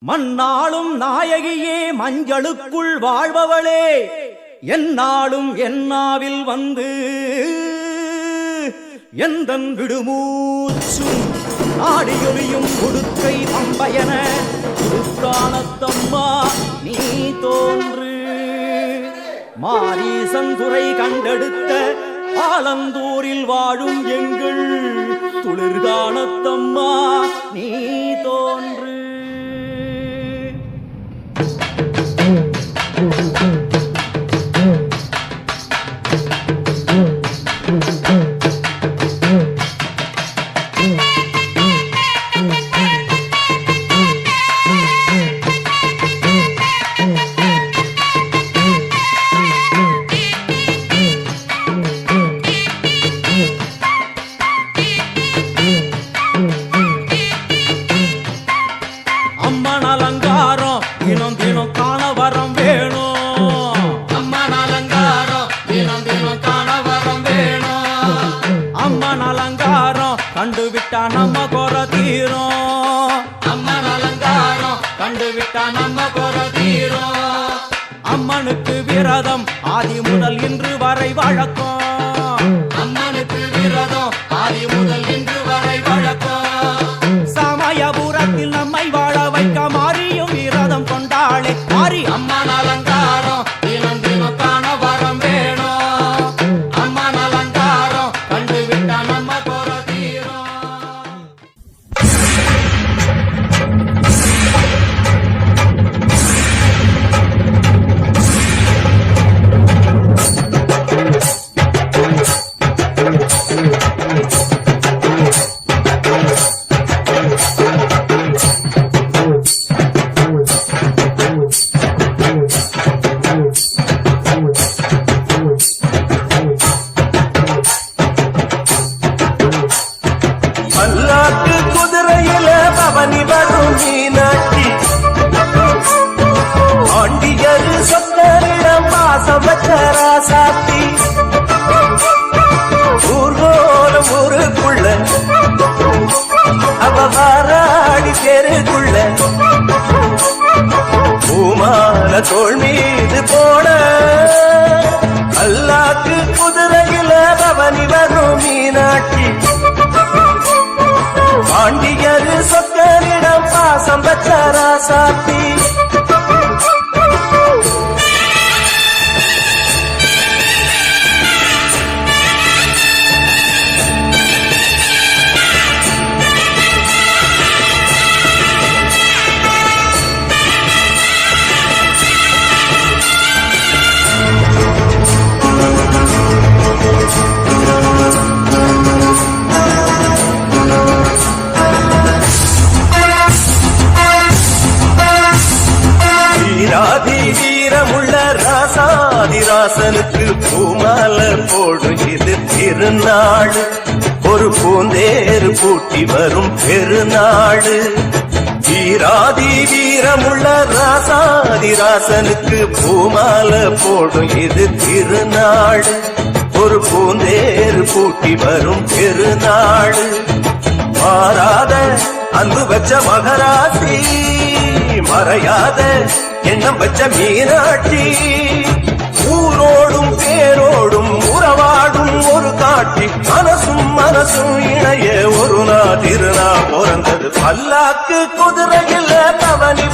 மண்ணாளும் நாயகியே மஞ்சளுக்குள் வாழ்பவளே என்னாலும் என்னாவில் வந்து எந்தன் விடுமூச்சும் நாடியொலியும் கொடுக்கை அம்பயன கொடுத்தானத்தம்மா நீ தோன்று மாரீசந்துரை கண்டெடுத்த ஆலந்தூரில் வாழும் எங்கள் துளிர்கானத்தம்மா நீ தோன்று. அம்மன் அலங்காரம் தினம் தினம் காண வரம் வேணும். அம்மன் அலங்காரம் தினம் தினம் காண வரம் வேணும். அம்மன் அலங்காரம் கண்டுவிட்டா நம்ம குற தீரும். அம்மன் அலங்காரம் கண்டுவிட்டா நம்ம குற தீரும். அம்மனுக்கு விரதம் ஆதி முதல் இன்று வரை வழக்கம். அம்மனுக்கு விரதம் ஆதி முதல் இன்று வரை வழக்கம். சமயபுரத்தில் நம்மை வாழ வைக்க மாறியும் விரதம் கொண்டாளே மாறி அம்மன் அலங்காரம் தினம் தினம் காண வரம் வேணும். அம்மன் அலங்காரம் கண்டுவிட்டா நம்ம குற தீரும். பல்லாக்கு குதிரையில பவனி வரும் மீனாட்சி ஆண்டியரு சொத்தரிடம் பாசம் வச்ச ராசாத்தி ஊர்கோலம் ஊருக்குள்ள அவ வாராடி தெருக்குள்ள பூமால தோள் மீது போட பல்லாக்கு குதிரையில பவனி வரும் மீனாட்சி ஆண்டியரு சொத்தரிடம் பாசம் வச்ச ராசாத்தி வீராதி வீரமுள்ள ராசாதிராசனுக்கு பூமால போடும் இது திருநாள். ஒரு பூந்தேறு பூட்டி வரும் பெருநாள். வீராதி வீரமுள்ள ராசாதிராசனுக்கு பூமால போடும் இது திருநாள். ஒரு பூந்தேறு பூட்டி வரும் பெருநாள். மாறாத அன்பு வச்ச மகராசி மறையாத எண்ணம் வச்ச மீனாட்சி ஊரோடும் பேரோடும் உறவாடும் ஒரு காட்சி மனசும் மனசும் இணைய ஒரு நாள் திருநாள் பிறந்தது. பல்லாக்கு குதிரையில் பவனி